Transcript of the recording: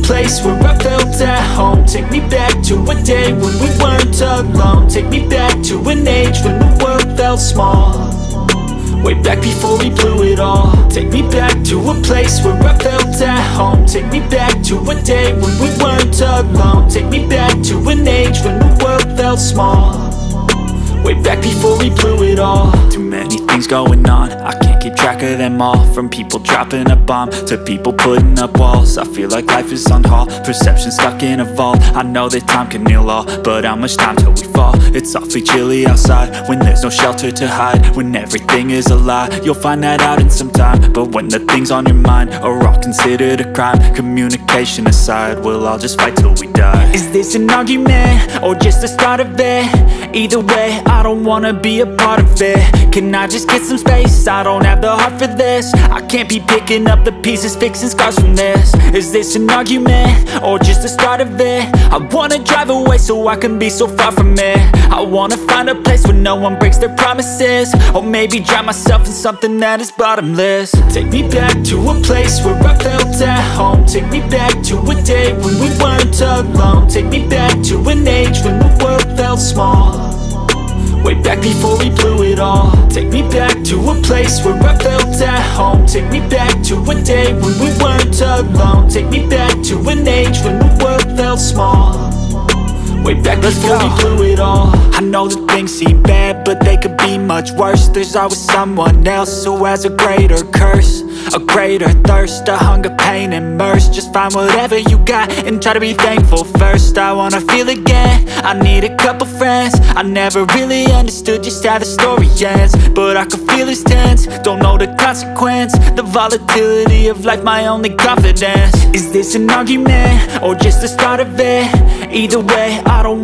place where I felt at home. Take me back to a day when we weren't alone. Take me back to an age when the world felt small, way back before we blew it all. Take me back to a place where I felt at home. Take me back to a day when we weren't alone. Take me back to an age when the world felt small, way back before we blew it all. Too many things going on, I can't keep track of them all. From people dropping a bomb to people putting up walls. I feel like life is on hold, perception stuck in a vault. I know that time can heal all, but how much time till we fall? It's awfully chilly outside when there's no shelter to hide. When everything is a lie, you'll find that out in some time. But when the things on your mind are all considered a crime, communication aside, we'll all just fight till we die. Is this an argument or just the start of it? Either way, I don't wanna be a part of it. Can I just get some space? I don't have the heart for this. I can't be picking up the pieces, fixing scars from this. Is this an argument or just the start of it? I wanna drive away so I can be so far from it. I wanna find a place where no one breaks their promises, or maybe drown myself in something that is bottomless. Take me back to a place where I felt at home. Take me back to a day when we weren't alone. Take me back to an age when the world felt small, way back before we blew it all. Take me back to a place where I felt at home. Take me back to a day when we weren't alone. Take me back to an age when the world felt small, way back before we blew it all. I know that things seem bad, but they could be much worse. There's always someone else who has a greater curse, a greater thirst, a hunger, pain, and mercy. Just find whatever you got and try to be thankful first. I wanna feel again, I need a couple friends. I never really understood just how the story ends, but I can feel it's tense, don't know the consequence. The volatility of life, my only confidence. Is this an argument or just the start of it? Either way, I don't